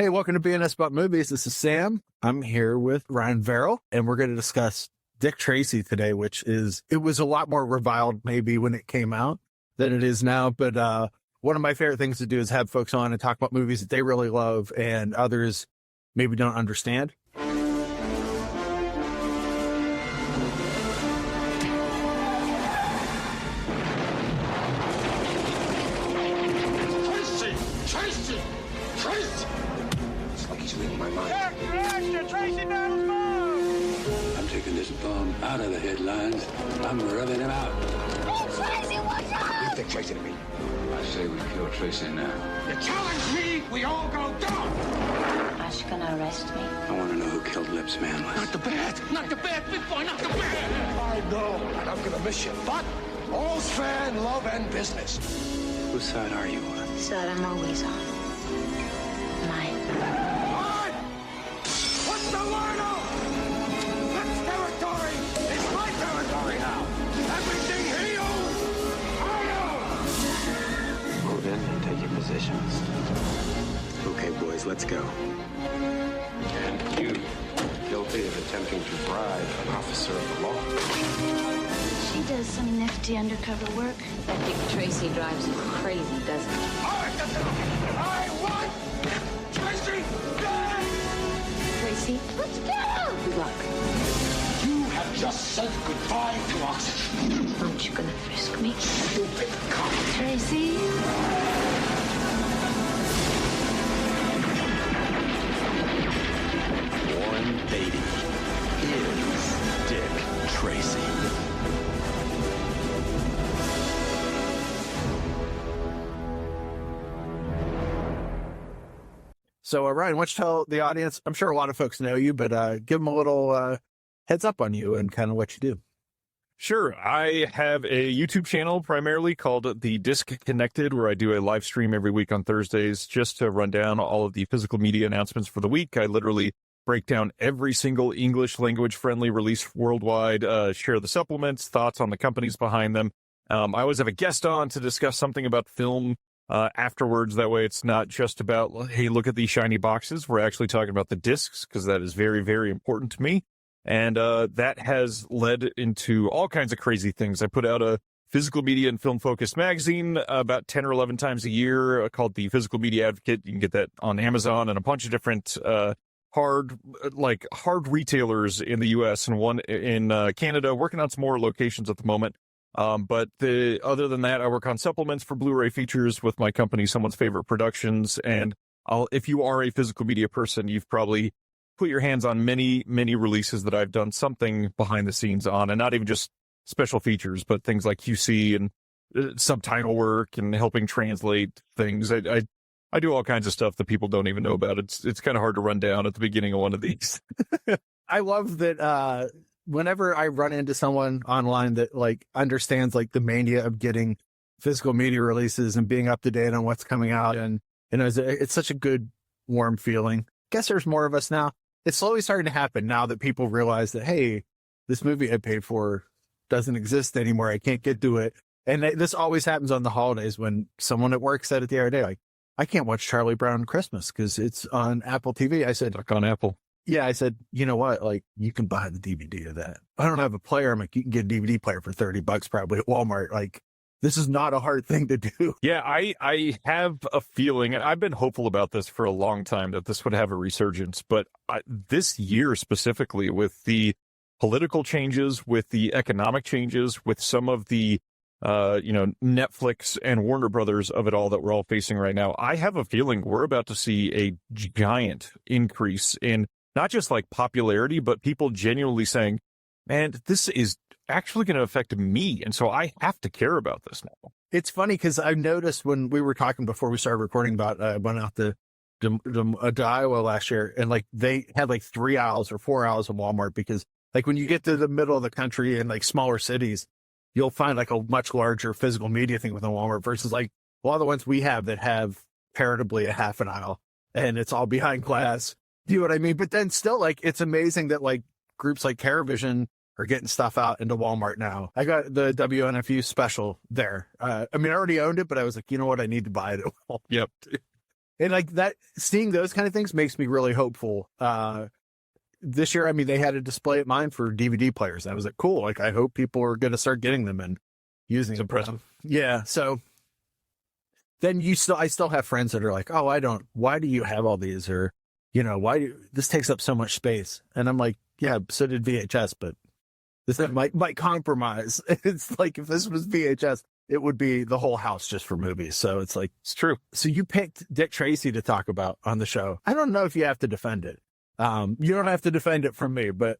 Hey, welcome to BNS About Movies. This is Sam. I'm here with Ryan Verrill, and we're going to discuss Dick Tracy today, it was a lot more reviled maybe when it came out than it is now. But one of my favorite things to do is have folks on and talk about movies that they really love and others maybe don't understand. Tracy! It's like he's reading my mind. Extra! Tracy Battles bomb! I'm taking this bomb out of the headlines. I'm rubbing him out. Hey, Tracy, watch out! You think Tracy to me? I say we kill Tracy now. You challenge me, we all go down! Are you gonna arrest me? I want to know who killed Lip's man. Not the bad, big boy, not the bad! I know, and I'm gonna miss you, but all's fair in love and business. Whose side are you on? Side I'm always on. Mine. What? What's the word out? That's territory! It's my territory now! Everything he owns, I own! Move in and take your positions. Okay, boys, let's go. And you, guilty of attempting to bribe an officer of the law. She does some nifty undercover work. That Dick Tracy drives you crazy, doesn't he? I want Tracy dead! Tracy, let's go! Good luck. You have just said goodbye to us. Aren't you gonna frisk me? Stupid cop. Tracy? Warren Beatty is Dick Tracy. So, Ryan, why don't you tell the audience, I'm sure a lot of folks know you, but give them a little heads up on you and kind of what you do. Sure. I have a YouTube channel primarily called The Disc Connected, where I do a live stream every week on Thursdays just to run down all of the physical media announcements for the week. I literally break down every single English language friendly release worldwide, share the supplements, thoughts on the companies behind them. I always have a guest on to discuss something about film afterwards. That way it's not just about, hey, look at these shiny boxes. We're actually talking about the discs, because that is very, very important to me. And that has led into all kinds of crazy things. I put out a physical media and film focused magazine about 10 or 11 times a year called the Physical Media Advocate. You can get that on Amazon and a bunch of different hard retailers in the US and one in Canada, working on some more locations at the moment. But other than that, I work on supplements for Blu-ray features with my company, Someone's Favorite Productions. And if you are a physical media person, you've probably put your hands on many, many releases that I've done something behind the scenes on, and not even just special features, but things like QC and subtitle work and helping translate things. I do all kinds of stuff that people don't even know about. It's kind of hard to run down at the beginning of one of these. I love that whenever I run into someone online that like understands like the mania of getting physical media releases and being up to date on what's coming out, and you know, it's such a good, warm feeling. Guess there's more of us now. It's slowly starting to happen now that people realize that, hey, this movie I paid for doesn't exist anymore. I can't get to it. And this always happens on the holidays when someone at work said it the other day, like, I can't watch Charlie Brown Christmas because it's on Apple TV. I said, Stuck on Apple. yeah, I said, you know what? Like, you can buy the DVD of that. I don't have a player. I'm like, you can get a DVD player for $30 probably at Walmart. Like, this is not a hard thing to do. Yeah, I have a feeling, and I've been hopeful about this for a long time, that this would have a resurgence. But this year specifically, with the political changes, with the economic changes, with some of the, Netflix and Warner Brothers of it all that we're all facing right now, I have a feeling we're about to see a giant increase in not just like popularity, but people genuinely saying, man, this is actually going to affect me. And so I have to care about this now. It's funny because I noticed when we were talking before we started recording about, I went out to Iowa last year, and like they had like 3 aisles or 4 aisles of Walmart, because like when you get to the middle of the country and like smaller cities, you'll find like a much larger physical media thing within Walmart versus like a lot of the ones we have that have comparatively a half an aisle and it's all behind glass. Do you know what I mean? But then still, like, it's amazing that like groups like Caravision are getting stuff out into Walmart now. I got the WNFU special there. I mean, I already owned it, but I was like, you know what? I need to buy it at Walmart. Yep. And like that, seeing those kind of things makes me really hopeful. This year, I mean, they had a display at mine for DVD players. I was like, cool. Like, I hope people are going to start getting them and using them. Impressive. Yeah. So then I still have friends that are like, oh, why do you have all these? Or, this takes up so much space. And I'm like, yeah, so did VHS, but this might compromise. It's like, if this was VHS, it would be the whole house just for movies. So it's like, It's true. so you picked Dick Tracy to talk about on the show. I don't know if you have to defend it. You don't have to defend it from me, but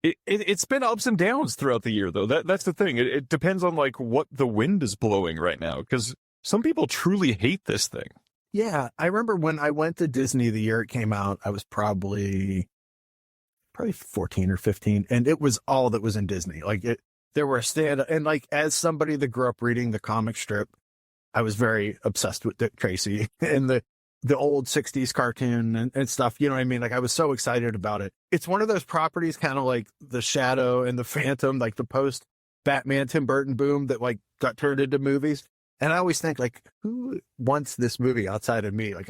It's been ups and downs throughout the year, though. That's the thing. It depends on like what the wind is blowing right now, because some people truly hate this thing. yeah, I remember when I went to Disney the year it came out, I was probably 14 or 15, and it was all that was in Disney. Like there were and like as somebody that grew up reading the comic strip, I was very obsessed with Dick Tracy and the old 60s cartoon and stuff. You know what I mean? Like I was so excited about it. It's one of those properties kind of like The Shadow and The Phantom, like the post Batman Tim Burton boom that like got turned into movies. And I always think like, who wants this movie outside of me? Like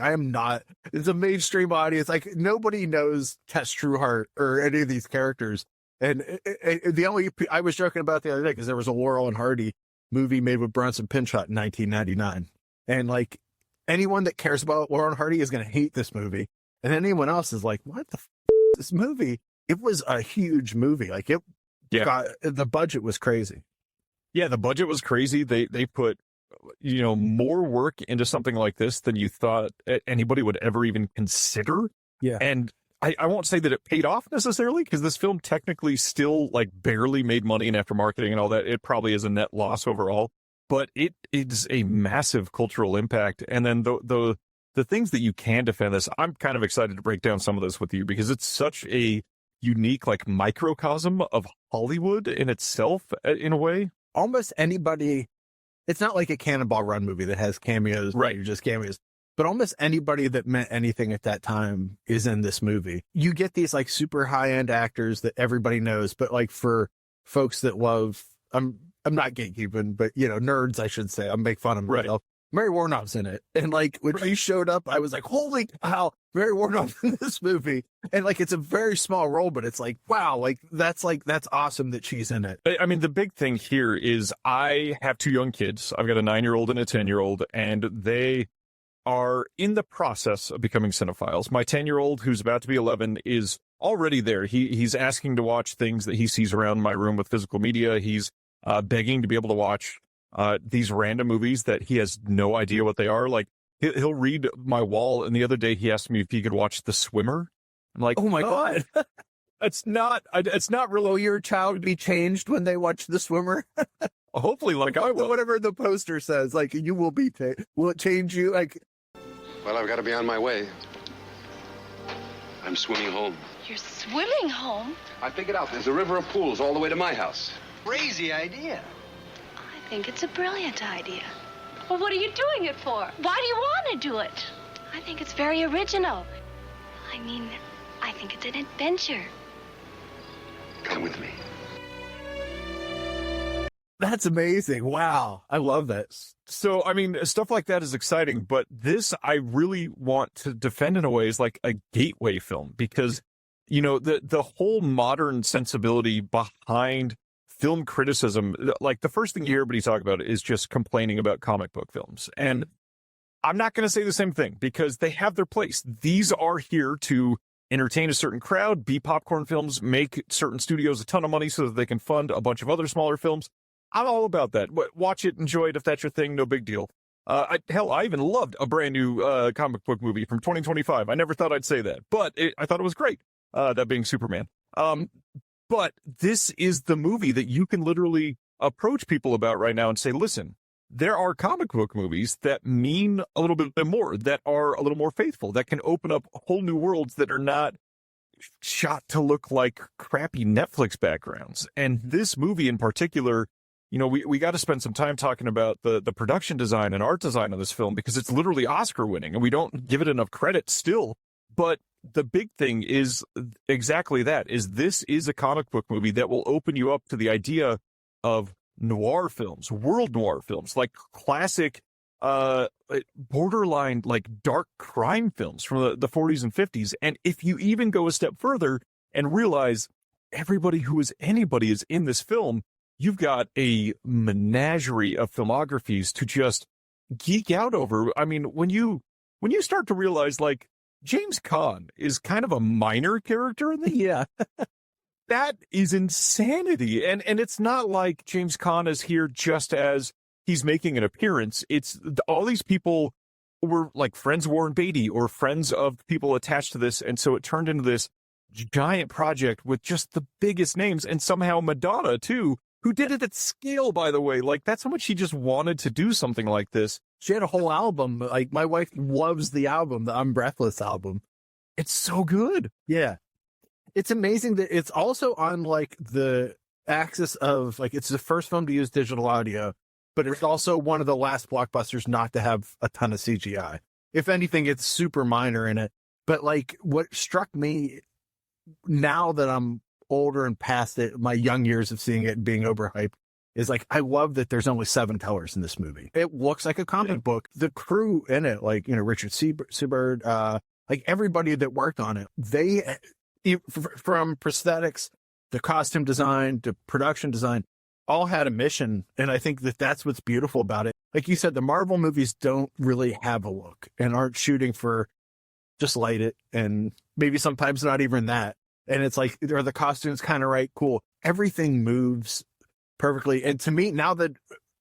it's a mainstream audience. Like nobody knows Tess Trueheart or any of these characters. And I was joking about the other day because there was a Laurel and Hardy movie made with Bronson Pinchot in 1999. And like, anyone that cares about Laurel and Hardy is going to hate this movie. And anyone else is like, what the is this movie? It was a huge movie. Like the budget was crazy. Yeah, the budget was crazy. They put, more work into something like this than you thought anybody would ever even consider. Yeah. And I won't say that it paid off necessarily, because this film technically still like barely made money, and after marketing and all that, it probably is a net loss overall. But it is a massive cultural impact. And then the things that you can defend this, I'm kind of excited to break down some of this with you, because it's such a unique like microcosm of Hollywood in itself, in a way. Almost anybody, it's not like a Cannonball Run movie that has cameos, right? You're just cameos. But almost anybody that meant anything at that time is in this movie. You get these like super high end actors that everybody knows, but like for folks that love, I'm not gatekeeping, but nerds, I should say. I make fun of myself. Right. Mary Warnock's in it. And like when she showed up, I was like, holy cow, Mary Warnock's in this movie. And like it's a very small role, but it's like, wow, that's awesome that she's in it. I mean, the big thing here is I have two young kids. I've got a 9-year-old and a 10-year-old, and they are in the process of becoming cinephiles. My 10-year-old, who's about to be 11, is already there. He's asking to watch things that he sees around my room with physical media. He's begging to be able to watch these random movies that he has no idea what they are. Like he'll read my wall, and the other day he asked me if he could watch The Swimmer. I'm like, oh my God. It's not really. Will your child be changed when they watch The Swimmer? Hopefully, like I will. Whatever the poster says, like you will be. Will it change you? Like, well, I've got to be on my way. I'm swimming home. You're swimming home? I figured out there's a river of pools all the way to my house. Crazy idea. I think it's a brilliant idea. Well, what are you doing it for? Why do you want to do it? I think it's very original. I mean, I think it's an adventure. Come with me. That's amazing. Wow. I love that. So, I mean, stuff like that is exciting, but this I really want to defend in a way is like a gateway film, because, the whole modern sensibility behind film criticism, like the first thing you hear everybody talk about is just complaining about comic book films. And I'm not going to say the same thing, because they have their place. These are here to entertain a certain crowd, be popcorn films, make certain studios a ton of money so that they can fund a bunch of other smaller films. I'm all about that. Watch it, enjoy it. If that's your thing, no big deal. I even loved a brand new comic book movie from 2025. I never thought I'd say that, but I thought it was great, that being Superman. But this is the movie that you can literally approach people about right now and say, listen, there are comic book movies that mean a little bit more, that are a little more faithful, that can open up whole new worlds that are not shot to look like crappy Netflix backgrounds. And this movie in particular, we got to spend some time talking about the production design and art design of this film, because it's literally Oscar winning and we don't give it enough credit still. But the big thing is exactly that, is this is a comic book movie that will open you up to the idea of noir films, world noir films, like classic borderline like dark crime films from the 40s and 50s. And if you even go a step further and realize everybody who is anybody is in this film, you've got a menagerie of filmographies to just geek out over. I mean, when you start to realize like James Caan is kind of a minor character in the Yeah. that is insanity. And it's not like James Caan is here just as he's making an appearance. It's all these people were like friends of Warren Beatty or friends of people attached to this. And so it turned into this giant project with just the biggest names, and somehow Madonna too, who did it at scale, by the way. Like, that's how much she just wanted to do something like this. She had a whole album. Like, my wife loves the album, the I'm Breathless album. It's so good. Yeah. It's amazing that it's also on like the axis of like, it's the first film to use digital audio, but it's also one of the last blockbusters not to have a ton of CGI. If anything, it's super minor in it. But like, what struck me now that I'm older and past it, my young years of seeing it and being overhyped, is like, I love that there's only 7 tellers in this movie. It looks like a comic book. The crew in it, like, you know, Richard Seabird, like everybody that worked on it, they, from prosthetics to costume design to production design, all had a mission. And I think that that's what's beautiful about it. Like you said, the Marvel movies don't really have a look and aren't shooting for just light it. And maybe sometimes not even that. And it's like, are the costumes kind of right? Cool. Everything moves perfectly. And to me, now that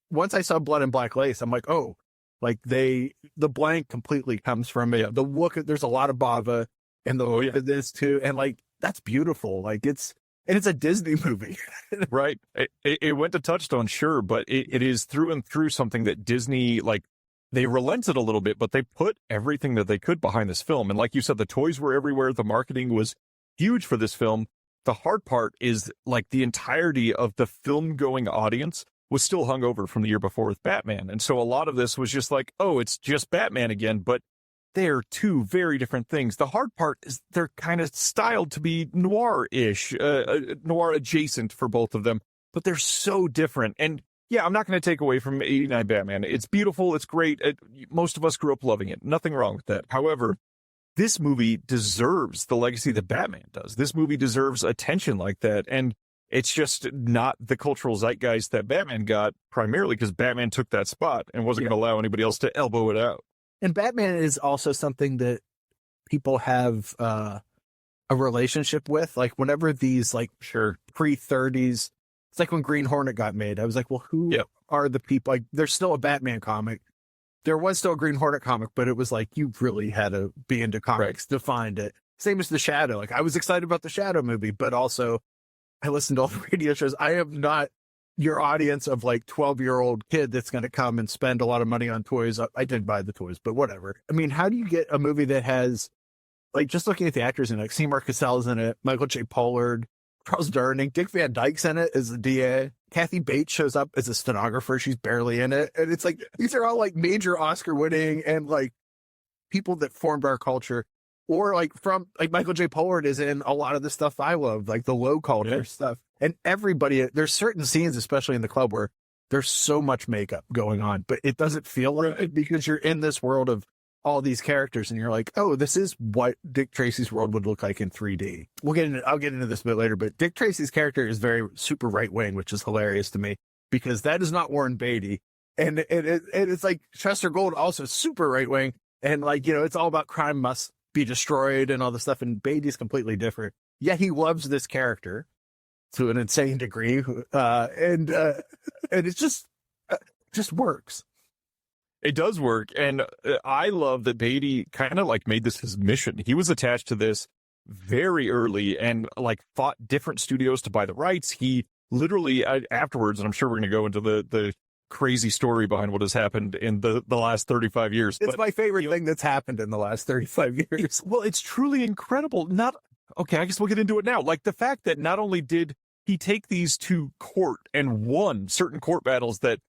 once I saw Blood and Black Lace, I'm like, oh, like the blank completely comes from it. The look, there's a lot of Bava and this too. And like, that's beautiful. Like it's a Disney movie. Right. It went to Touchstone, sure, but it is through and through something that Disney, like, they relented a little bit, but they put everything that they could behind this film. And like you said, the toys were everywhere. The marketing was huge for this film. The hard part is like the entirety of the film going audience was still hungover from the year before with Batman. And so a lot of this was just like, oh, it's just Batman again, but they're two very different things. The hard part is they're kind of styled to be noir-ish, noir adjacent for both of them, but they're so different. And yeah, I'm not going to take away from 89 Batman. It's beautiful. It's great. Most of us grew up loving it. Nothing wrong with that. However, this movie deserves the legacy that Batman does. This movie deserves attention like that. And it's just not the cultural zeitgeist that Batman got, primarily because Batman took that spot and wasn't going to allow anybody else to elbow it out. And Batman is also something that people have a relationship with. Like whenever these like pre-30s, it's like when Green Hornet got made. I was like, well, who are the people? Like, there's still a Batman comic. There was still a Green Hornet comic, but it was like, you really had to be into comics to find it. Same as The Shadow. Like, I was excited about the Shadow movie, but also I listened to all the radio shows. I am not your audience of like 12-year-old kid that's going to come and spend a lot of money on toys. I did buy the toys, but whatever. I mean, how do you get a movie that has, like, just looking at the actors in it, like Seymour Cassell's in it, Michael J. Pollard, Charles Durning, Dick Van Dyke's in it as the DA. Kathy Bates shows up as a stenographer. She's barely in it. And it's like, these are all like major Oscar winning and like people that formed our culture. Or like from like Michael J. Pollard is in a lot of the stuff I love, like the low culture stuff. And everybody, there's certain scenes, especially in the club, where there's so much makeup going on, but it doesn't feel like it because you're in this world of all these characters and you're like, oh, this is what Dick Tracy's world would look like in 3D. I'll get into this a bit later, but Dick Tracy's character is very super right wing, which is hilarious to me because that is not Warren Beatty. And it's like Chester Gould also super right wing. And like, you know, it's all about crime must be destroyed and all this stuff. And Beatty's completely different. Yet he loves this character to an insane degree. And it just works. It does work. And I love that Beatty kind of like made this his mission. He was attached to this very early and like fought different studios to buy the rights. He literally afterwards, and I'm sure we're going to go into the crazy story behind what has happened in the last 35 years. It's my favorite thing that's happened in the last 35 years. It's truly incredible. Okay, I guess we'll get into it now. Like the fact that not only did he take these to court and won certain court battles that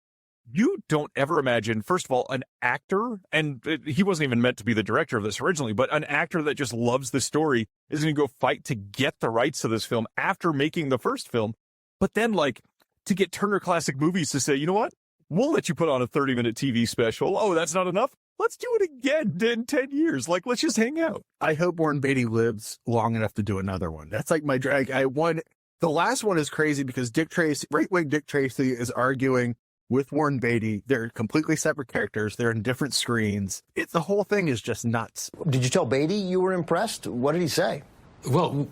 you don't ever imagine, first of all, an actor, and he wasn't even meant to be the director of this originally, but an actor that just loves the story is going to go fight to get the rights to this film after making the first film. But then, like, to get Turner Classic Movies to say, you know what? We'll let you put on a 30-minute TV special. Oh, that's not enough? Let's do it again in 10 years. Like, let's just hang out. I hope Warren Beatty lives long enough to do another one. That's like my drag. The last one is crazy because Dick Tracy, right-wing Dick Tracy, is arguing with Warren Beatty. They're completely separate characters. They're in different screens. The whole thing is just nuts. Did you tell Beatty you were impressed? What did he say? Well,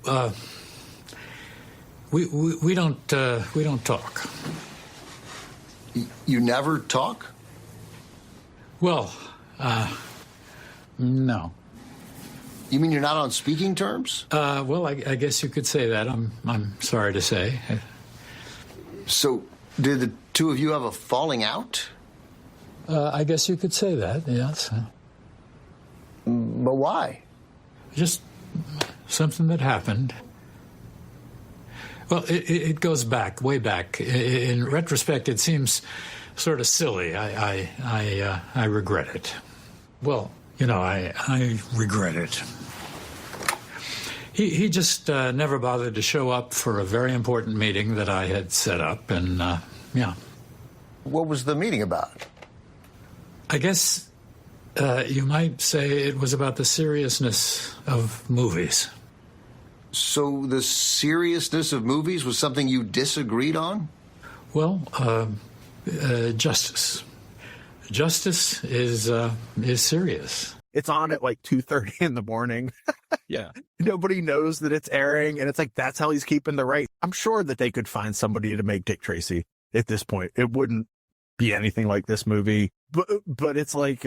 we don't talk. You never talk? Well, no. You mean you're not on speaking terms? Well, I guess you could say that. I'm sorry to say. So, did the two of you have a falling out? I guess you could say that, yes. But why? Just something that happened. Well, it goes back, way back. In retrospect, it seems sort of silly. I regret it. Well, I regret it. He just never bothered to show up for a very important meeting that I had set up, and yeah. What was the meeting about? I guess you might say it was about the seriousness of movies. So the seriousness of movies was something you disagreed on? Well, justice. Justice is serious. It's on at like 2:30 in the morning. Yeah. Nobody knows that it's airing, and it's like, that's how he's keeping the right. I'm sure that they could find somebody to make Dick Tracy at this point. It wouldn't be anything like this movie. But it's like,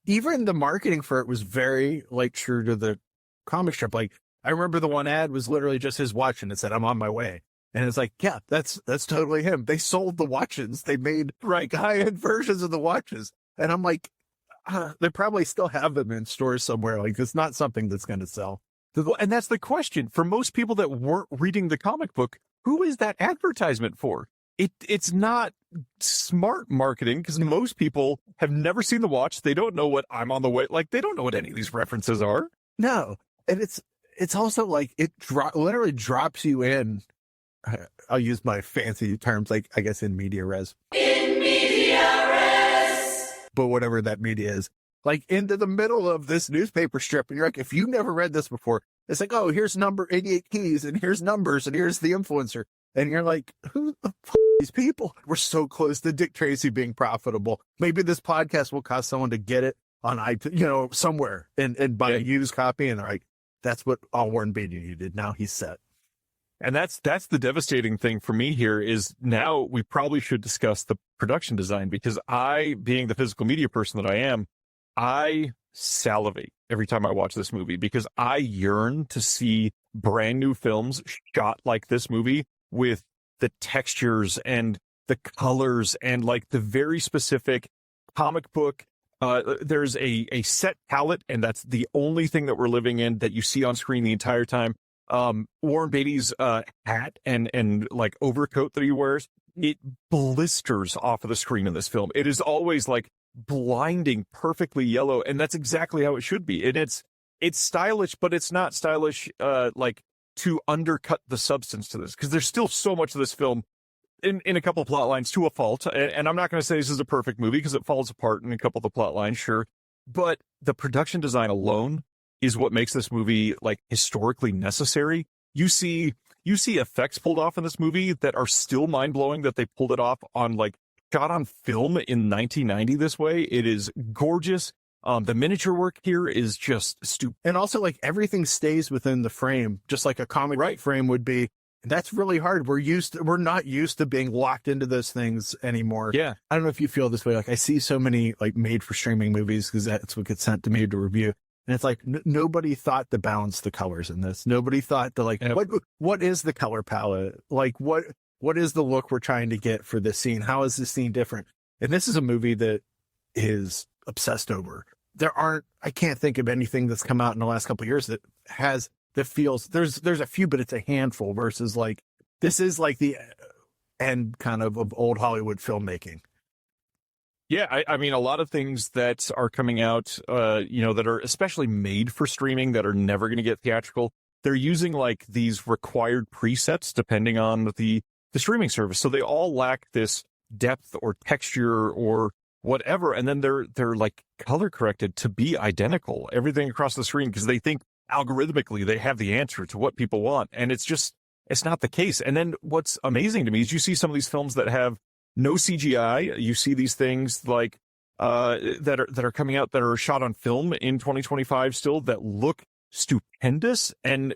even the marketing for it was very like true to the comic strip. Like, I remember the one ad was literally just his watch, and it said, "I'm on my way." And it's like, yeah, that's totally him. They sold the watches. They made high-end versions of the watches. And I'm like, they probably still have them in stores somewhere. Like, it's not something that's going to sell. And that's the question. For most people that weren't reading the comic book, who is that advertisement for? It's not smart marketing, because most people have never seen the watch. They don't know what I'm on the way. Like, they don't know what any of these references are. No. And it's also like it literally drops you in. I'll use my fancy terms, like, I guess, in media res. In media res. But whatever that media is. Like, into the middle of this newspaper strip. And you're like, if you never read this before, it's like, oh, here's number 88 keys, and here's numbers, and here's the influencer. And you're like, who the f are these people? We're so close to Dick Tracy being profitable. Maybe this podcast will cause someone to get it on iTunes, somewhere and buy a used copy. And they're like, that's what all Warren Beatty did. Now he's set. And that's the devastating thing for me here is now we probably should discuss the production design, because I, being the physical media person that I am, I salivate every time I watch this movie, because I yearn to see brand new films shot like this movie, with the textures and the colors and like the very specific comic book. There's a set palette, and that's the only thing that we're living in that you see on screen the entire time. Warren Beatty's hat and like overcoat that he wears, it blisters off of the screen in this film. It is always like blinding, perfectly yellow, and that's exactly how it should be. And it's stylish, but it's not stylish like to undercut the substance to this, because there's still so much of this film in a couple of plot lines to a fault. And I'm not going to say this is a perfect movie, because it falls apart in a couple of the plot lines, sure, but the production design alone is what makes this movie like historically necessary. You see effects pulled off in this movie that are still mind-blowing, that they pulled it off on like shot on film in 1990 this way. It is gorgeous. The miniature work here is just stupid. And also, like, everything stays within the frame, just like a comic frame would be. And that's really hard. We're not used to being locked into those things anymore. Yeah. I don't know if you feel this way. Like, I see so many like made for streaming movies, because that's what gets sent to me to review. And it's like, nobody thought to balance the colors in this. Nobody thought to like, what is the color palette? Like, what is the look we're trying to get for this scene? How is this scene different? And this is a movie that is obsessed over. I can't think of anything that's come out in the last couple of years that feels, there's a few, but it's a handful, versus like, this is like the end kind of old Hollywood filmmaking. Yeah, I mean, a lot of things that are coming out, that are especially made for streaming that are never going to get theatrical, they're using like these required presets depending on the streaming service. So they all lack this depth or texture or whatever, and then they're like color corrected to be identical, everything across the screen, because they think algorithmically they have the answer to what people want, and it's not the case. And then what's amazing to me is you see some of these films that have no CGI. You see these things like that are coming out that are shot on film in 2025 still that look stupendous, and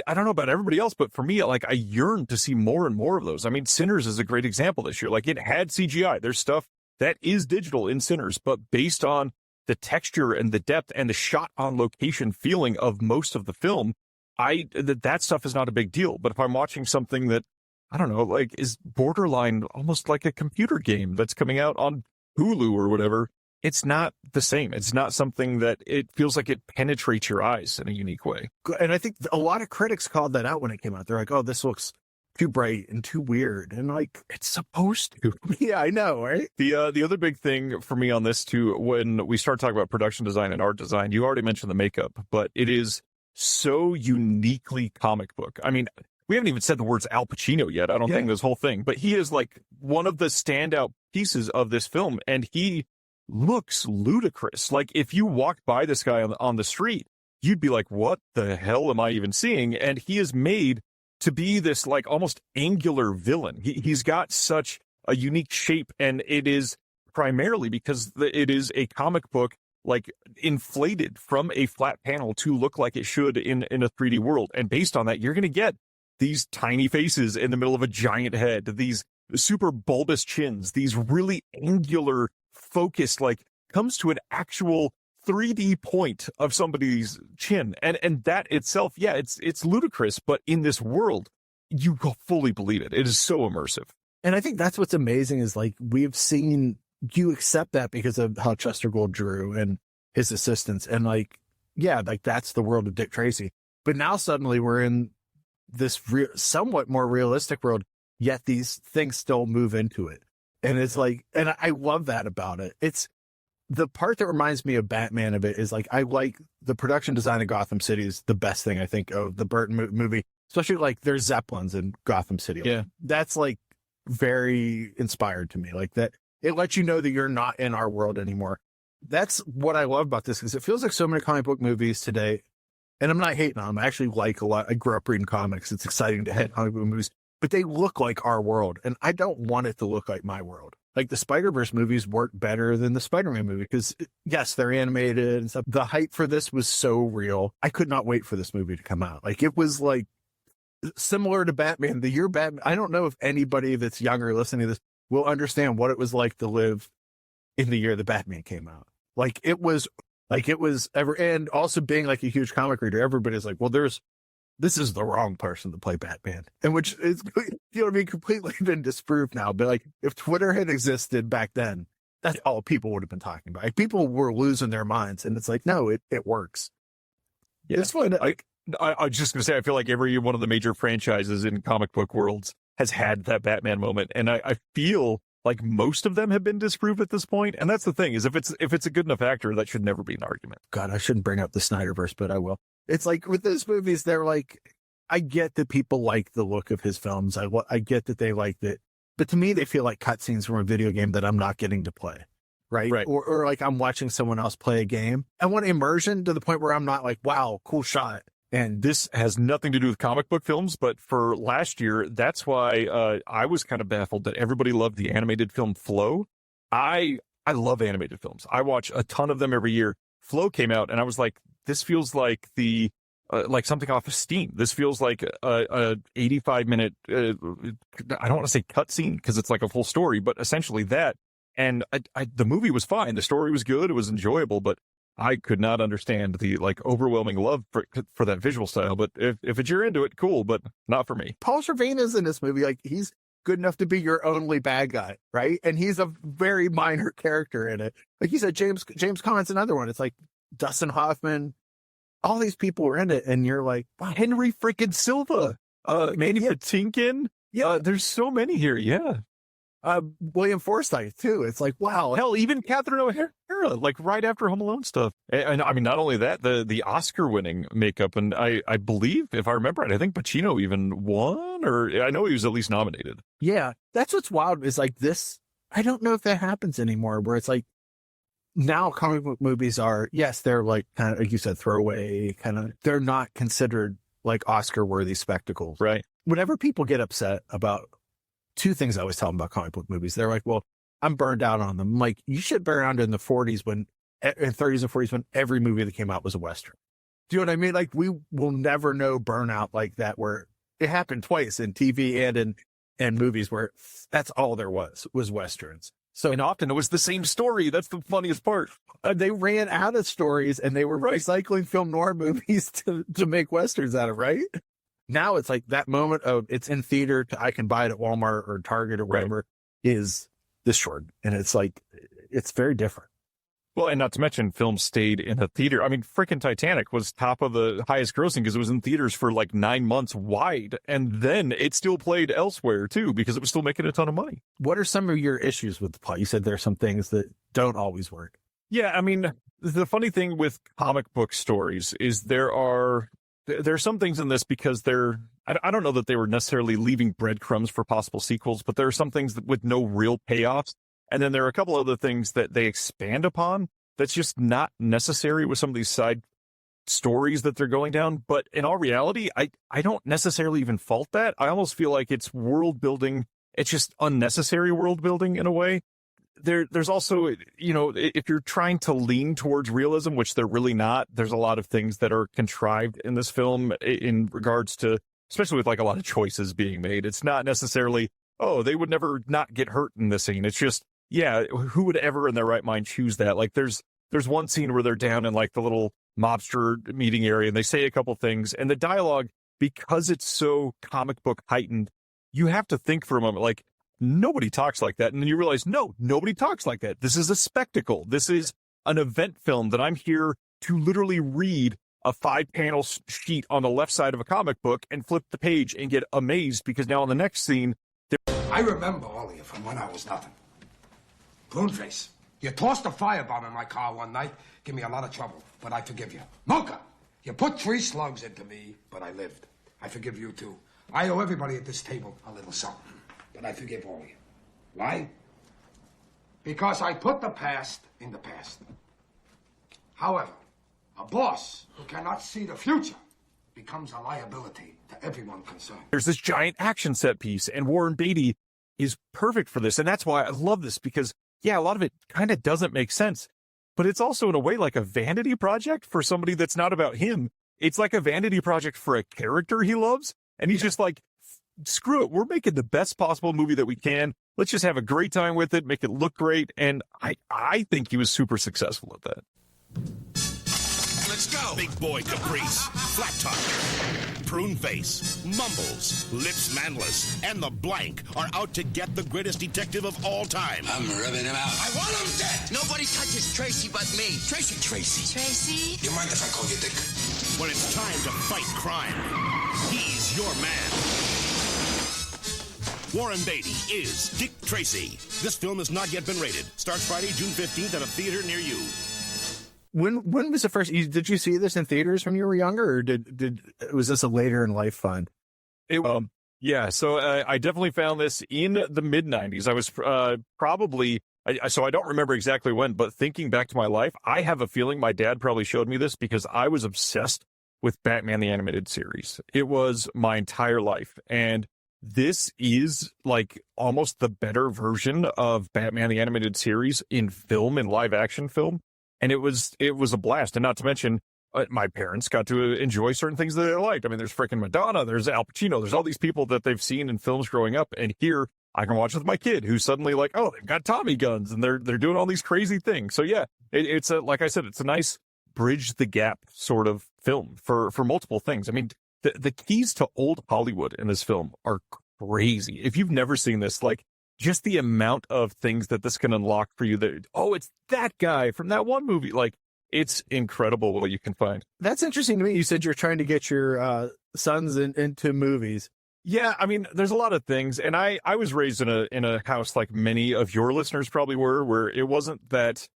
I don't know about everybody else, but for me, like, I yearn to see more and more of those. I mean, Sinners is a great example this year. Like, it had CGI. There's stuff that is digital in Sinners, but based on the texture and the depth and the shot on location feeling of most of the film, that stuff is not a big deal. But if I'm watching something that, I don't know, like, is borderline almost like a computer game that's coming out on Hulu or whatever, it's not the same. It's not something that it feels like it penetrates your eyes in a unique way. And I think a lot of critics called that out when it came out. They're like, oh, this looks too bright and too weird. And like, It's supposed to. yeah, I know, right? The other big thing for me on this too, when we start talking about production design and art design, you already mentioned the makeup, but it is so uniquely comic book. I mean, we haven't even said the words Al Pacino yet, I don't think, this whole thing, but he is like one of the standout pieces of this film, and he looks ludicrous. Like, if you walked by this guy on the street, you'd be like, what the hell am I even seeing? And he is made to be this like almost angular villain. He's got such a unique shape, and it is primarily because it is a comic book, like, inflated from a flat panel to look like it should in a 3D world. And based on that, you're going to get these tiny faces in the middle of a giant head, these super bulbous chins, these really angular, focused, like, comes to an actual 3D point of somebody's chin. And that itself, yeah, it's ludicrous, but in this world, you fully believe it. It is so immersive. And I think that's what's amazing is, like, we've seen you accept that because of how Chester Gould drew and his assistants. And like, yeah, like, that's the world of Dick Tracy. But now suddenly we're in this somewhat more realistic world, yet these things still move into it. And it's like, and I love that about it. It's the part that reminds me of Batman a bit is, like, I like the production design of Gotham City is the best thing, I think, of the Burton movie, especially like there's Zeppelins in Gotham City. Yeah. That's like very inspired to me. Like, that it lets you know that you're not in our world anymore. That's what I love about this, because it feels like so many comic book movies today, and I'm not hating on them. I actually like a lot. I grew up reading comics. It's exciting to hit comic book movies, but they look like our world, and I don't want it to look like my world. Like, the Spider-Verse movies work better than the Spider-Man movie because, yes, they're animated and stuff. The hype for this was so real. I could not wait for this movie to come out. Like, it was like similar to Batman. The year Batman, I don't know if anybody that's younger listening to this will understand what it was like to live in the year the Batman came out. Like, it was ever, and also being like a huge comic reader, everybody's like, well, this is the wrong person to play Batman. And which is, you know what I mean, completely been disproved now. But like, if Twitter had existed back then, that's all people would have been talking about. Like, people were losing their minds, and it's like, no, it works. Yeah. It's fun. I was just going to say, I feel like every one of the major franchises in comic book worlds has had that Batman moment. And I feel like most of them have been disproved at this point. And that's the thing, is if it's a good enough actor, that should never be an argument. God, I shouldn't bring up the Snyderverse, but I will. It's like with those movies, they're like, I get that people like the look of his films. I get that they liked it. But to me, they feel like cutscenes from a video game that I'm not getting to play. Right. Or like I'm watching someone else play a game. I want immersion to the point where I'm not like, wow, cool shot. And this has nothing to do with comic book films, but for last year, that's why I was kind of baffled that everybody loved the animated film Flow. I love animated films. I watch a ton of them every year. Flow came out, and I was like, this feels like like something off of Steam. This feels like a 85-minute, I don't want to say cutscene because it's like a full story, but essentially that. And the movie was fine. The story was good. It was enjoyable, but I could not understand the like overwhelming love for that visual style. But if you're into it, cool, but not for me. Paul Cervine is in this movie. Like, he's good enough to be your only bad guy, right? And he's a very minor character in it. Like you said, James Caan's another one. It's like Dustin Hoffman. All these people are in it, and you're like, wow. Henry freaking Silva, Manny Patinkin. Yeah, there's so many here. Yeah. William Forsythe too. It's like, wow. Hell, even Catherine O'Hara era, like right after Home Alone stuff. And I mean, not only that, the Oscar-winning makeup, and I believe, if I remember right, I think Pacino even won, or I know he was at least nominated. Yeah, that's what's wild is like this. I don't know if that happens anymore, where it's like now comic book movies are, yes, they're like kind of, like you said, throwaway, kind of, they're not considered like Oscar-worthy spectacles. Right. Whenever people get upset about two things I always tell them about comic book movies, they're like, well, I'm burned out on them. I'm like, you should burn out in the 40s in 30s and 40s when every movie that came out was a Western. Do you know what I mean? Like, we will never know burnout like that, where it happened twice in TV and in movies where that's all there was Westerns. So, and often it was the same story. That's the funniest part. They ran out of stories and they were recycling film noir movies to make Westerns out of, right? Now it's like that moment of it's in theater I can buy it at Walmart or Target or whatever is this short. And it's like, it's very different. Well, and not to mention films stayed in a theater. I mean, freaking Titanic was top of the highest grossing because it was in theaters for like 9 months wide. And then it still played elsewhere too, because it was still making a ton of money. What are some of your issues with the plot? You said there are some things that don't always work. Yeah. I mean, the funny thing with comic book stories is there are some things in this because I don't know that they were necessarily leaving breadcrumbs for possible sequels, but there are some things with no real payoffs. And then there are a couple other things that they expand upon that's just not necessary with some of these side stories that they're going down. But in all reality, I don't necessarily even fault that. I almost feel like it's world building. It's just unnecessary world building in a way. There's also, you know, if you're trying to lean towards realism, which they're really not, there's a lot of things that are contrived in this film in regards to, especially with like a lot of choices being made. It's not necessarily, oh, they would never not get hurt in this scene. It's just, yeah, who would ever in their right mind choose that? Like there's one scene where they're down in like the little mobster meeting area and they say a couple things, and the dialogue, because it's so comic book heightened, you have to think for a moment, like, nobody talks like that. And then you realize, no, nobody talks like that. This is a spectacle. This is an event film that I'm here to literally read a 5-panel sheet on the left side of a comic book and flip the page and get amazed because now on the next scene. I remember all of you from when I was nothing. Pruneface, you tossed a firebomb in my car one night. Give me a lot of trouble, but I forgive you. Mocha, you put 3 slugs into me, but I lived. I forgive you too. I owe everybody at this table a little something. But I forgive all of you. Why? Because I put the past in the past. However, a boss who cannot see the future becomes a liability to everyone concerned. There's this giant action set piece, and Warren Beatty is perfect for this. And that's why I love this, because, yeah, a lot of it kind of doesn't make sense. But it's also, in a way, like a vanity project for somebody that's not about him. It's like a vanity project for a character he loves. And he's just like, screw it, we're making the best possible movie that we can. Let's just have a great time with it, make it look great. And I think he was super successful at that. Let's go. Big Boy Caprice, Flat Top, Prune Face, Mumbles, Lips Manless, and the Blank are out to get the greatest detective of all time. I'm rubbing him out. I want him dead. Nobody touches Tracy but me. Tracy. Tracy? You mind if I call you Dick? When it's time to fight crime, he's your man. Warren Beatty is Dick Tracy. This film has not yet been rated. Starts Friday, June 15th at a theater near you. When was the first? Did you see this in theaters when you were younger, or was this a later in life find? Yeah, so I definitely found this in the mid '90s. I was probably so I don't remember exactly when, but thinking back to my life, I have a feeling my dad probably showed me this because I was obsessed with Batman the Animated Series. It was my entire life, and this is like almost the better version of Batman the Animated Series in film, in live action film. And it was a blast. And not to mention, my parents got to enjoy certain things that they liked. I mean, there's freaking Madonna, there's Al Pacino, there's all these people that they've seen in films growing up. And here I can watch with my kid who's suddenly like, oh, they've got Tommy guns and they're doing all these crazy things. So yeah, it's like I said, it's a nice bridge the gap sort of film for multiple things. I mean, the keys to old Hollywood in this film are crazy. If you've never seen this, like, just the amount of things that this can unlock for you that, oh, it's that guy from that one movie. Like, it's incredible what you can find. That's interesting to me. You said you're trying to get your sons into movies. Yeah, I mean, there's a lot of things. And I was raised in a house like many of your listeners probably were, where it wasn't that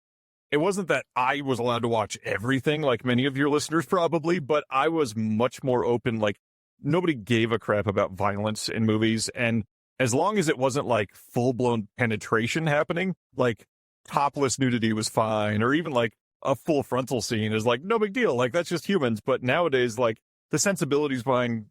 it wasn't that I was allowed to watch everything like many of your listeners probably, but I was much more open. Like, nobody gave a crap about violence in movies. And as long as it wasn't like full blown penetration happening, like topless nudity was fine, or even like a full frontal scene is like no big deal. Like, that's just humans. But nowadays, like, the sensibilities behind,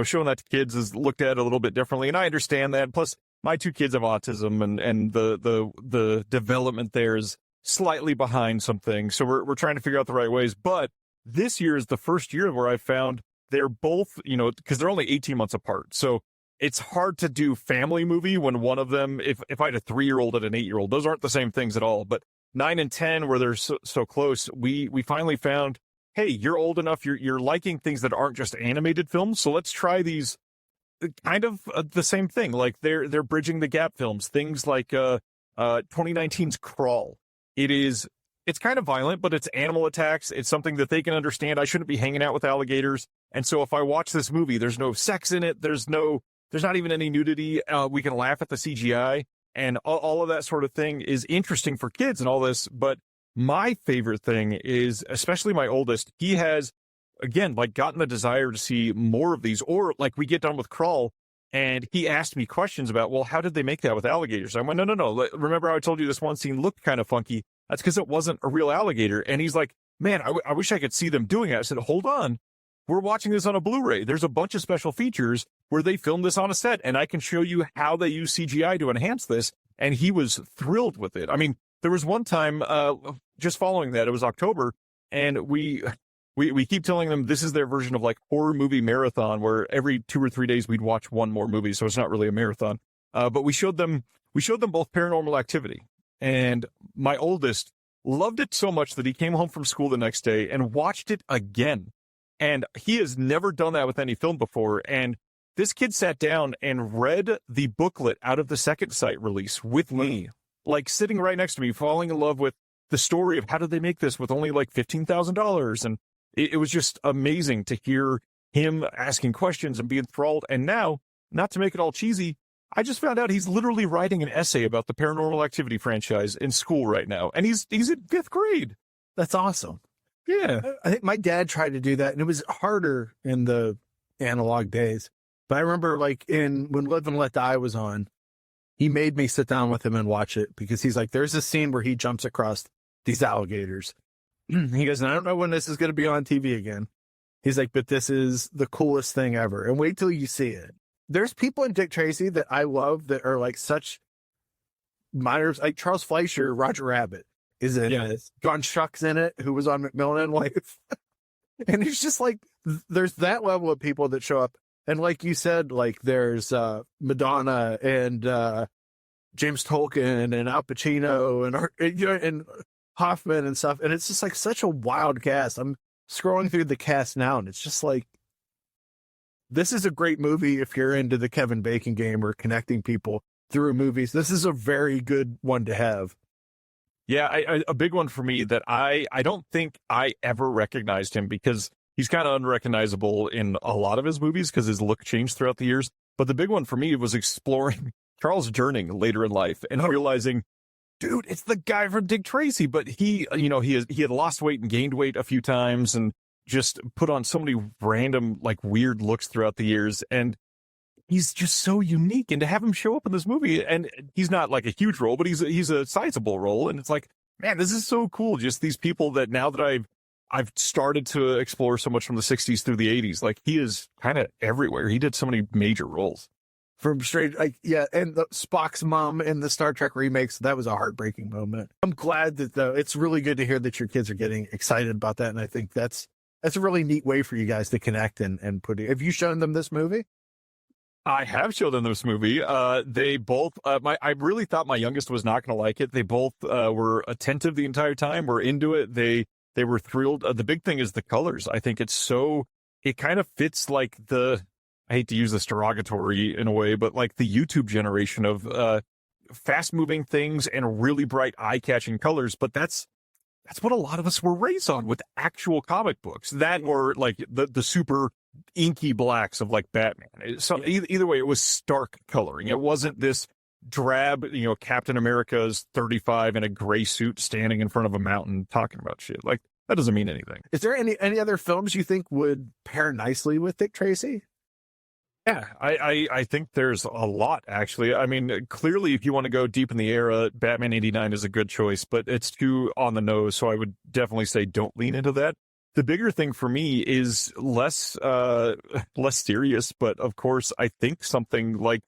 showing that to kids is looked at a little bit differently. And I understand that. Plus, my 2 kids have autism, and the development there is slightly behind some things. So we're trying to figure out the right ways. But this year is the first year where I found they're both, because they're only 18 months apart. So it's hard to do family movie when one of them, if I had a 3-year-old and an 8-year-old, those aren't the same things at all. But 9 and 10, where they're so close, we finally found, hey, you're old enough, you're liking things that aren't just animated films. So let's try these kind of the same thing. Like, they're bridging the gap films, things like 2019's Crawl. It's kind of violent, but it's animal attacks. It's something that they can understand. I shouldn't be hanging out with alligators. And so if I watch this movie, there's no sex in it. There's not even any nudity. We can laugh at the CGI, and all of that sort of thing is interesting for kids and all this. But my favorite thing is, especially my oldest, he has, again, like, gotten the desire to see more of these. Or like, we get done with Crawl and he asked me questions about, well, how did they make that with alligators? I went, no. Remember how I told you this one scene looked kind of funky? That's because it wasn't a real alligator. And he's like, man, I wish I could see them doing it. I said, hold on. We're watching this on a Blu-ray. There's a bunch of special features where they filmed this on a set, and I can show you how they use CGI to enhance this. And he was thrilled with it. I mean, there was one time, just following that, it was October, and we keep telling them this is their version of like horror movie marathon, where every 2 or 3 days we'd watch one more movie. So it's not really a marathon. But we showed them both Paranormal Activity, and my oldest loved it so much that he came home from school the next day and watched it again. And he has never done that with any film before. And this kid sat down and read the booklet out of the second sight release with me, like sitting right next to me, falling in love with the story of how did they make this with only like $15,000. And it was just amazing to hear him asking questions and be enthralled. And now, not to make it all cheesy, I just found out he's literally writing an essay about the Paranormal Activity franchise in school right now. And he's in 5th grade. That's awesome. Yeah. I think my dad tried to do that, and it was harder in the analog days. But I remember, like, when Live and Let Die was on, he made me sit down with him and watch it, because he's like, there's a scene where he jumps across these alligators. He goes, and I don't know when this is going to be on TV again. He's like, but this is the coolest thing ever. And wait till you see it. There's people in Dick Tracy that I love that are like such minors, like Charles Fleischer, Roger Rabbit is in it. John Shuck's in it, who was on McMillan and Wife. And it's just like, there's that level of people that show up. And like you said, like, there's Madonna and James Tolkien and Al Pacino and Hoffman and stuff. And it's just like such a wild cast. I'm scrolling through the cast now, and it's just like, this is a great movie if you're into the Kevin Bacon game or connecting people through movies. This is a very good one to have. Yeah, a big one for me that I don't think I ever recognized him, because he's kind of unrecognizable in a lot of his movies because his look changed throughout the years. But the big one for me was exploring Charles Durning later in life and realizing, dude, it's the guy from Dick Tracy. But he had lost weight and gained weight a few times and just put on so many random, like, weird looks throughout the years. And he's just so unique. And to have him show up in this movie, and he's not like a huge role, but he's a sizable role. And it's like, man, this is so cool. Just these people that now that I've started to explore so much from the 60s through the 80s, like, he is kind of everywhere. He did so many major roles. From straight, like, yeah, and Spock's mom in the Star Trek remakes, that was a heartbreaking moment. I'm glad that, though, it's really good to hear that your kids are getting excited about that. And I think that's a really neat way for you guys to connect and put it. Have you shown them this movie? I have shown them this movie. They both, I really thought my youngest was not going to like it. They both were attentive the entire time, were into it. They were thrilled. The big thing is the colors. I think it kind of fits like I hate to use this derogatory in a way, but like the YouTube generation of fast moving things and really bright eye catching colors. But that's what a lot of us were raised on with actual comic books, that or like the super inky blacks of like Batman. So either way, it was stark coloring. It wasn't this drab, Captain America's 35 in a gray suit standing in front of a mountain talking about shit. Like, that doesn't mean anything. Is there any other films you think would pair nicely with Dick Tracy? Yeah, I think there's a lot, actually. I mean, clearly, if you want to go deep in the era, Batman 89 is a good choice, but it's too on the nose, so I would definitely say don't lean into that. The bigger thing for me is less serious, but of course, I think something like,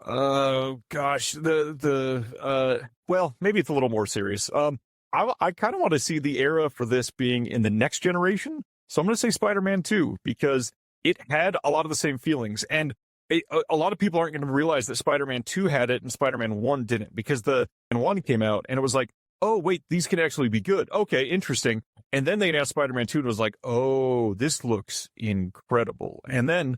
well, maybe it's a little more serious. I kind of want to see the era for this being in the next generation, so I'm going to say Spider-Man 2, because it had a lot of the same feelings, and a lot of people aren't going to realize that Spider-Man 2 had it and Spider-Man 1 didn't, because the 1 came out and it was like, oh, wait, these can actually be good. Okay, interesting. And then they announced Spider-Man 2 and it was like, oh, this looks incredible. And then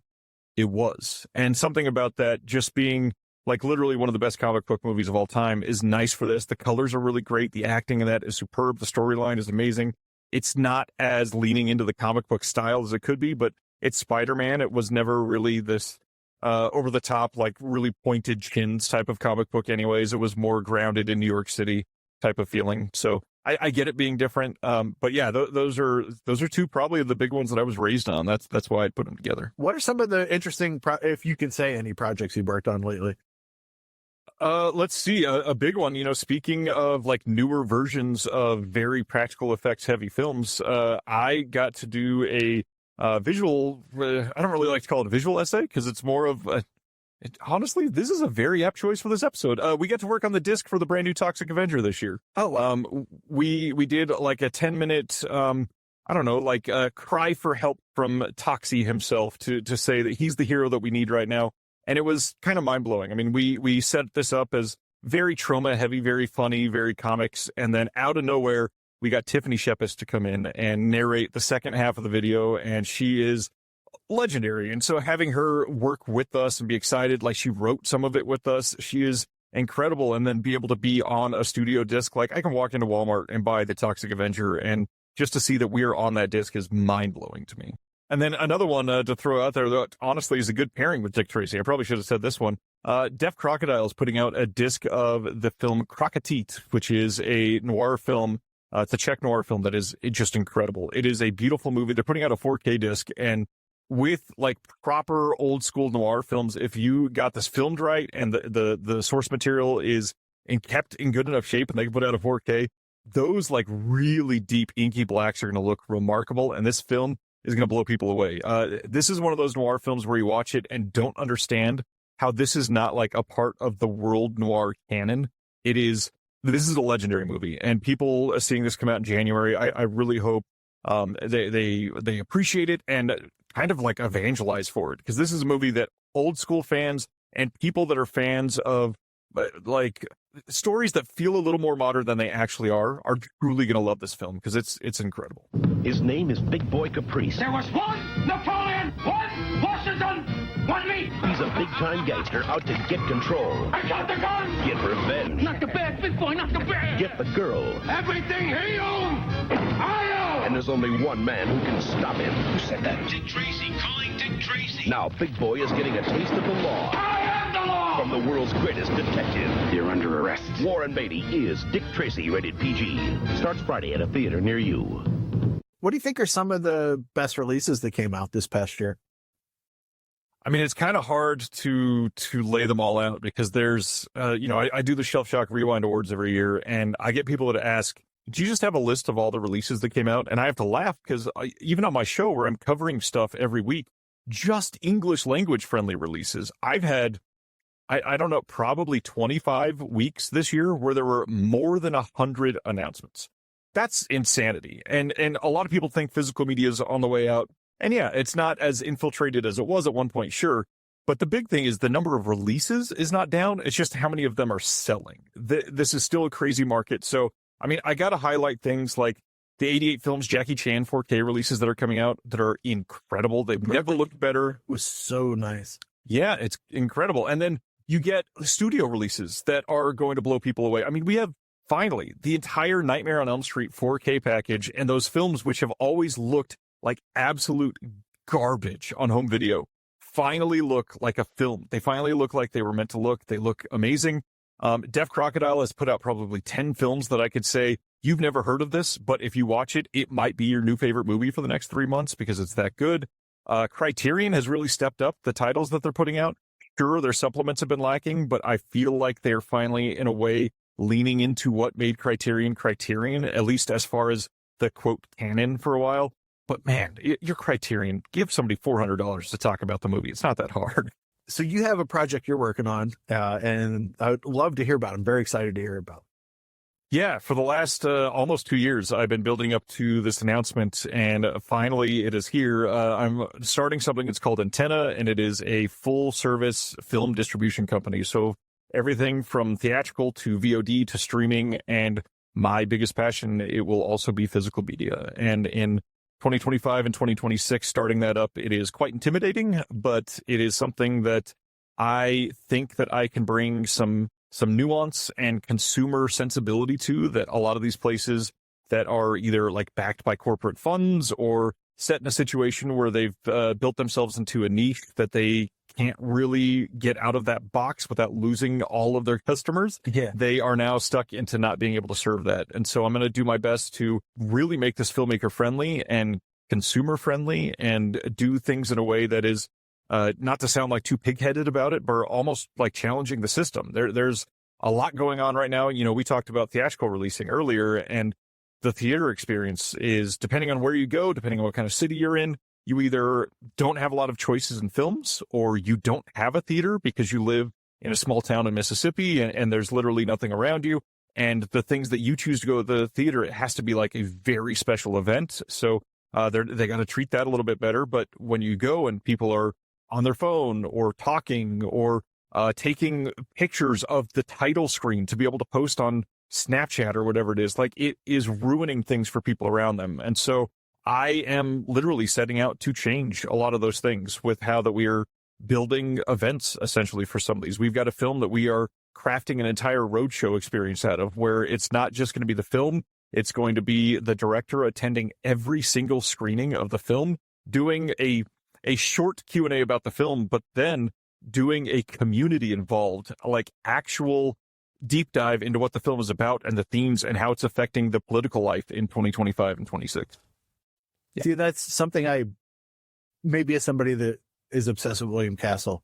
it was. And something about that just being like literally one of the best comic book movies of all time is nice for this. The colors are really great. The acting in that is superb. The storyline is amazing. It's not as leaning into the comic book style as it could be, but it's Spider-Man. It was never really this over the top, like really pointed chins type of comic book anyways. It was more grounded in New York City type of feeling. So I get it being different. But yeah, those are two probably the big ones that I was raised on. That's why I put them together. What are some of the interesting, if you can say, any projects you've worked on lately? Let's see. A big one, speaking of like newer versions of very practical effects heavy films, I got to do a visual, I don't really like to call it a visual essay because it's more of honestly, this is a very apt choice for this episode. We get to work on the disc for the brand new Toxic Avenger this year. Oh, wow. We did like a 10-minute, I don't know, like a cry for help from Toxie himself to say that he's the hero that we need right now. And it was kind of mind blowing. I mean, we set this up as very trauma heavy, very funny, very comics. And then out of nowhere, we got Tiffany Shepis to come in and narrate the second half of the video, and she is legendary. And so having her work with us and be excited, like she wrote some of it with us, she is incredible. And then be able to be on a studio disc, like I can walk into Walmart and buy the Toxic Avenger, and just to see that we are on that disc is mind blowing to me. And then another one to throw out there that honestly is a good pairing with Dick Tracy. I probably should have said this one. Deaf Crocodile is putting out a disc of the film Crocodile, which is a noir film. It's a Czech noir film that is just incredible. It is a beautiful movie. They're putting out a 4K disc, and with like proper old school noir films, if you got this filmed right and the source material is kept in good enough shape and they can put out a 4K, those like really deep inky blacks are going to look remarkable. And this film is going to blow people away. This is one of those noir films where you watch it and don't understand how this is not like a part of the world noir canon. This is a legendary movie, and people seeing this come out in January, I really hope they appreciate it and kind of like evangelize for it, because this is a movie that old school fans and people that are fans of like stories that feel a little more modern than they actually are truly going to love this film, because it's incredible. His name is Big Boy Caprice. There was one Napoleon, one Washington, one me. He's a big-time gangster out to get control. I got the gun. Get revenge. Not the bad, big boy, not the bad. Get the girl. Everything he owns, I own. And there's only one man who can stop him. Who said that? Dick Tracy, calling Dick Tracy. Now Big Boy is getting a taste of the law. I am the law. From the world's greatest detective. You're under arrest. Warren Beatty is Dick Tracy, rated PG. Starts Friday at a theater near you. What do you think are some of the best releases that came out this past year? I mean, it's kind of hard to lay them all out, because there's, I do the Shelf Shock Rewind Awards every year, and I get people that ask, do you just have a list of all the releases that came out? And I have to laugh, because even on my show where I'm covering stuff every week, just English language friendly releases, I've had, I don't know, probably 25 weeks this year where there were more than 100 announcements. That's insanity. And a lot of people think physical media is on the way out. And yeah, it's not as infiltrated as it was at one point, sure. But the big thing is the number of releases is not down. It's just how many of them are selling. This is still a crazy market. So, I mean, I got to highlight things like the 88 Films Jackie Chan 4K releases that are coming out that are incredible. They've never looked better. It was so nice. Yeah, it's incredible. And then you get studio releases that are going to blow people away. I mean, we have finally the entire Nightmare on Elm Street 4K package, and those films which have always looked like absolute garbage on home video finally look like a film. They finally look like they were meant to look. They look amazing. Deaf Crocodile has put out probably 10 films that I could say, you've never heard of this, but if you watch it, it might be your new favorite movie for the next 3 months because it's that good. Criterion has really stepped up the titles that they're putting out. Sure, their supplements have been lacking, but I feel like they're finally, in a way, leaning into what made Criterion, at least as far as the quote canon for a while. But man, your Criterion, give somebody $400 to talk about the movie. It's not that hard. So you have a project you're working on, and I would love to hear about it. I'm very excited to hear about it. Yeah, for the last almost 2 years, I've been building up to this announcement, and finally it is here. I'm starting something that's called Antenna, and it is a full-service film distribution company. So everything from theatrical to VOD to streaming, and my biggest passion, it will also be physical media. And in 2025 and 2026, starting that up, it is quite intimidating, but it is something that I think that I can bring some nuance and consumer sensibility to, that a lot of these places that are either like backed by corporate funds or set in a situation where they've built themselves into a niche that they can't really get out of that box without losing all of their customers. Yeah. They are now stuck into not being able to serve that. And so I'm going to do my best to really make this filmmaker friendly and consumer friendly and do things in a way that is not to sound like too pig-headed about it, but almost like challenging the system. There's a lot going on right now. You know, we talked about theatrical releasing earlier, and the theater experience is, depending on where you go, depending on what kind of city you're in, you either don't have a lot of choices in films, or you don't have a theater because you live in a small town in Mississippi and there's literally nothing around you. And the things that you choose to go to the theater, it has to be like a very special event. So they got to treat that a little bit better. But when you go and people are on their phone or talking or taking pictures of the title screen to be able to post on Snapchat or whatever it is, like, it is ruining things for people around them. And so I am literally setting out to change a lot of those things with how that we are building events essentially for some of these. We've got a film that we are crafting an entire roadshow experience out of, where it's not just going to be the film. It's going to be the director attending every single screening of the film, doing a short Q&A about the film, but then doing a community involved, like actual deep dive into what the film is about and the themes and how it's affecting the political life in 2025 and 26. Yeah. See, that's something maybe as somebody that is obsessed with William Castle,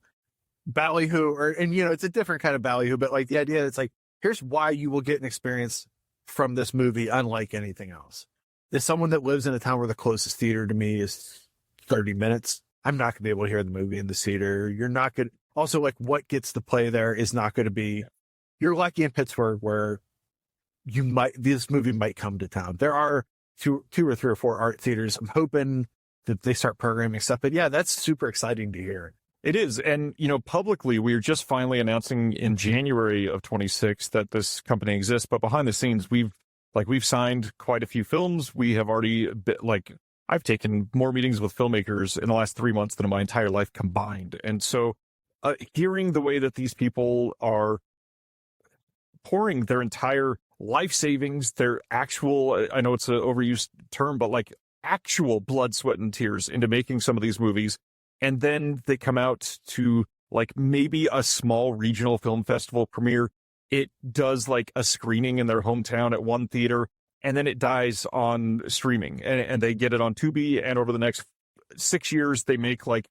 ballyhoo, and it's a different kind of ballyhoo, but like the idea that it's like, here's why you will get an experience from this movie unlike anything else. As someone that lives in a town where the closest theater to me is 30 minutes, I'm not going to be able to hear the movie in the theater. You're not going to, also, like, what gets to play there is not going to be, you're lucky in Pittsburgh where this movie might come to town. There are two or three or four art theaters. I'm hoping that they start programming stuff, but yeah, that's super exciting to hear. It is. And, publicly, we are just finally announcing in January of 26 that this company exists. But behind the scenes, we've signed quite a few films. We have already, I've taken more meetings with filmmakers in the last 3 months than in my entire life combined. And so hearing the way that these people are pouring their entire life savings, their actual, I know it's an overused term, but like actual blood, sweat, and tears into making some of these movies. And then they come out to like maybe a small regional film festival premiere. It does like a screening in their hometown at one theater, and then it dies on streaming, and they get it on Tubi. And over the next 6 years, they make like,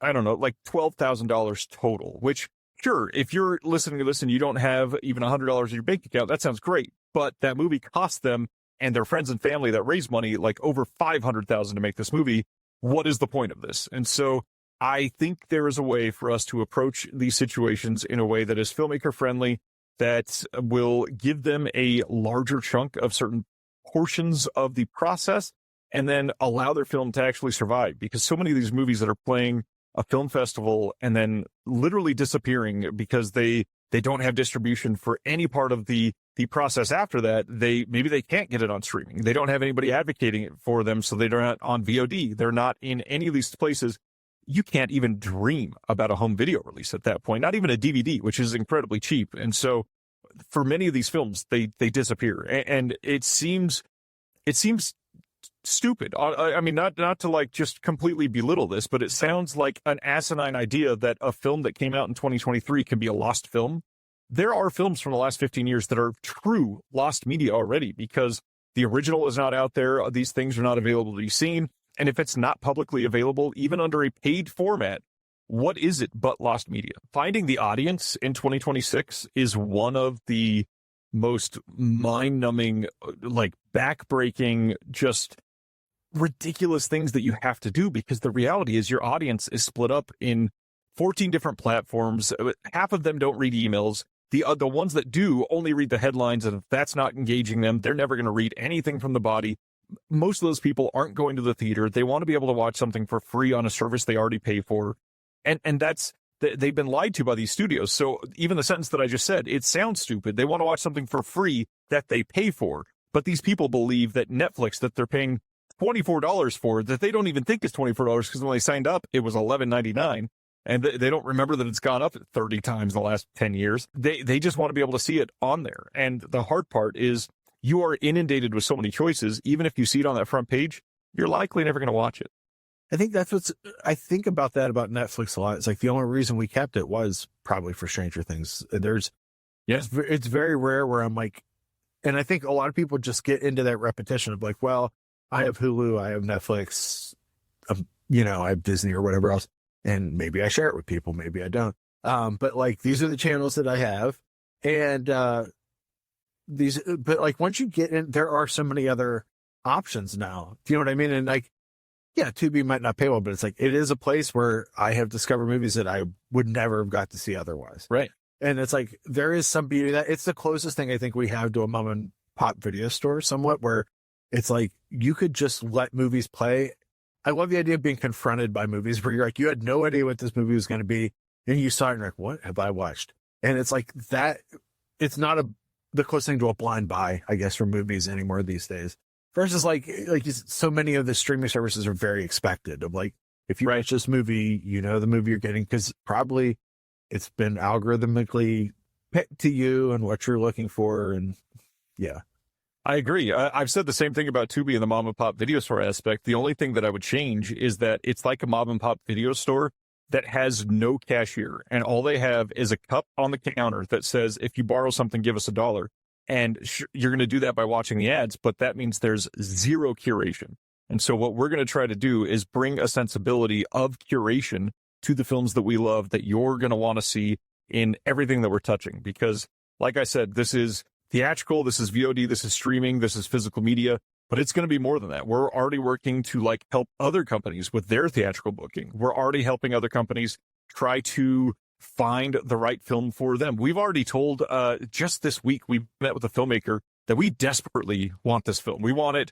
I don't know, like $12,000 total, which, sure, if you're listening to this and you don't have even $100 in your bank account, that sounds great. But that movie cost them and their friends and family that raise money like over $500,000 to make this movie. What is the point of this? And so I think there is a way for us to approach these situations in a way that is filmmaker friendly, that will give them a larger chunk of certain portions of the process, and then allow their film to actually survive. Because so many of these movies that are playing a film festival and then literally disappearing because they don't have distribution for any part of the process after that, maybe they can't get it on streaming. They don't have anybody advocating it for them, so they're not on VOD. They're not in any of these places. You can't even dream about a home video release at that point, not even a DVD, which is incredibly cheap. And so for many of these films, they disappear. And it seems stupid. I mean, not to like just completely belittle this, but it sounds like an asinine idea that a film that came out in 2023 can be a lost film. There are films from the last 15 years that are true lost media already because the original is not out there. These things are not available to be seen. And if it's not publicly available, even under a paid format, what is it but lost media? Finding the audience in 2026 is one of the most mind-numbing, like back-breaking, just ridiculous things that you have to do, because the reality is your audience is split up in 14 different platforms. Half of them don't read emails. The ones that do only read the headlines, and if that's not engaging them, they're never going to read anything from the body. Most of those people aren't going to the theater. They want to be able to watch something for free on a service they already pay for. And that's, they've been lied to by these studios. So even the sentence that I just said, it sounds stupid. They want to watch something for free that they pay for. But these people believe that Netflix, that they're paying $24 for, that they don't even think is $24, because when they signed up, it was $11.99. And they don't remember that it's gone up 30 times in the last 10 years. They just want to be able to see it on there. And the hard part is you are inundated with so many choices. Even if you see it on that front page, you're likely never going to watch it. I think I think about that about Netflix a lot. It's like the only reason we kept it was probably for Stranger Things. It's very rare where I'm like, and I think a lot of people just get into that repetition of like, well, I have Hulu, I have Netflix, I have Disney or whatever else. And maybe I share it with people, maybe I don't. But like, these are the channels that I have. And, but like, once you get in, there are so many other options now. Do you know what I mean? And like, yeah, Tubi might not pay well, but it's like, it is a place where I have discovered movies that I would never have got to see otherwise. Right. And it's like, there is some beauty that it's the closest thing I think we have to a mom and pop video store somewhat, where it's like, you could just let movies play. I love the idea of being confronted by movies where you're like, you had no idea what this movie was going to be. And you saw it and you're like, what have I watched? And it's like that. It's not the closest thing to a blind buy, I guess, for movies anymore these days. Versus like so many of the streaming services are very expected of like, if you watch this movie, you know, the movie you're getting, because probably it's been algorithmically picked to you and what you're looking for. And yeah. I agree. I've said the same thing about Tubi and the mom and pop video store aspect. The only thing that I would change is that it's like a mom and pop video store that has no cashier. And all they have is a cup on the counter that says, if you borrow something, give us $1. And you're going to do that by watching the ads, but that means there's zero curation. And so what we're going to try to do is bring a sensibility of curation to the films that we love, that you're going to want to see in everything that we're touching. Because like I said, this is theatrical, this is VOD, this is streaming, this is physical media, but it's going to be more than that. We're already working to like help other companies with their theatrical booking. We're already helping other companies try to find the right film for them. We've already told, just this week, we met with a filmmaker that we desperately want this film. We want it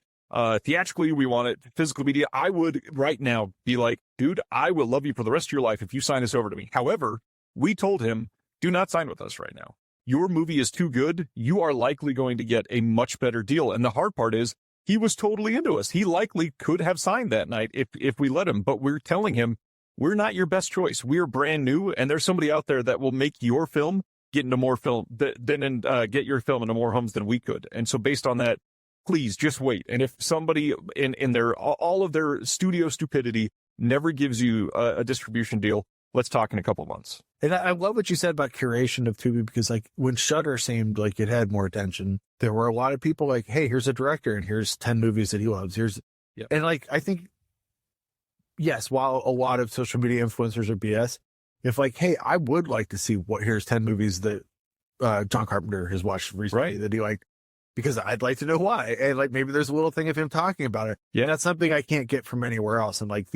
theatrically, we want it physical media. I would right now be like, dude, I will love you for the rest of your life if you sign this over to me. However, we told him, do not sign with us right now. Your movie is too good. You are likely going to get a much better deal. And the hard part is he was totally into us. He likely could have signed that night if we let him, but we're telling him we're not your best choice. We're brand new. And there's somebody out there that will make your film get into more film get your film into more homes than we could. And so based on that, please just wait. And if somebody in their, all of their studio stupidity never gives you a distribution deal, let's talk in a couple months. And I love what you said about curation of Tubi, because like when Shudder seemed like it had more attention, there were a lot of people like, hey, here's a director and here's 10 movies that he loves. And like, I think, yes, while a lot of social media influencers are BS, if like, hey, I would like to see here's 10 movies that John Carpenter has watched recently that he liked, because I'd like to know why. And like, maybe there's a little thing of him talking about it. Yeah. And that's something I can't get from anywhere else. And like,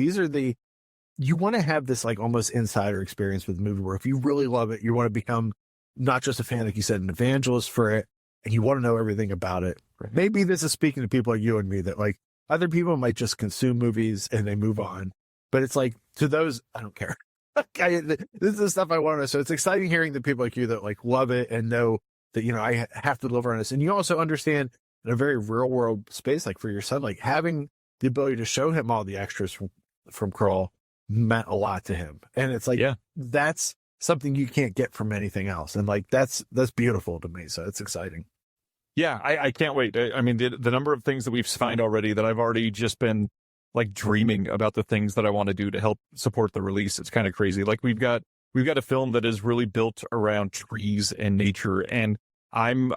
you want to have this like almost insider experience with the movie where if you really love it, you want to become not just a fan, like you said, an evangelist for it, and you want to know everything about it. Right. Maybe this is speaking to people like you and me, that like other people might just consume movies and they move on. But it's like, to those, I don't care. This is the stuff I want to know. So it's exciting hearing the people like you that like love it and know that, you know, I have to deliver on this. And you also understand in a very real world space, like for your son, like having the ability to show him all the extras from Crawl meant a lot to him. And it's like, that's something you can't get from anything else. And like, that's beautiful to me. So it's exciting. Yeah, I can't wait. I mean, the number of things that we've signed already that I've already just been like dreaming about the things that I want to do to help support the release. It's kind of crazy. Like we've got a film that is really built around trees and nature, and I'm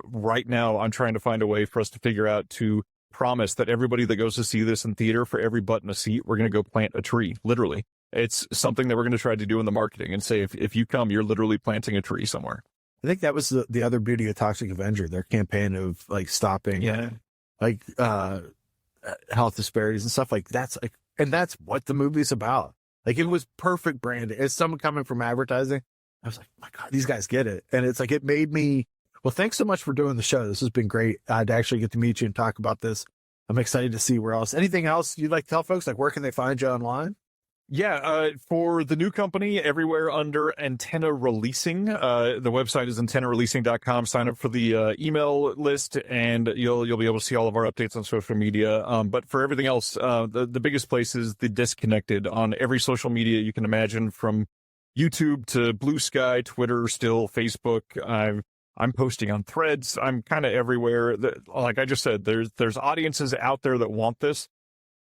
right now I'm trying to find a way for us to figure out to promise that everybody that goes to see this in theater, for every butt in a seat, we're going to go plant a tree. Literally, it's something that we're going to try to do in the marketing and say if you come, you're literally planting a tree somewhere. I think that was the other beauty of Toxic Avenger, their campaign of like stopping, like health disparities and stuff like that's like, and that's what the movie's about. Like it was perfect branding. As someone coming from advertising, I was like, my God, these guys get it. And it's like, it made me, well, thanks so much for doing the show. This has been great to actually get to meet you and talk about this. I'm excited to see where else. Anything else you'd like to tell folks? Like, where can they find you online? Yeah, for the new company, everywhere under Antenna Releasing. The website is antennareleasing.com. Sign up for the email list, and you'll be able to see all of our updates on social media. But for everything else, the biggest place is The Disconnected on every social media you can imagine, from YouTube to Blue Sky, Twitter, still Facebook. I'm posting on Threads. I'm kind of everywhere. Like I just said, there's audiences out there that want this.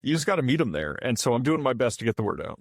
You just got to meet them there. And so I'm doing my best to get the word out.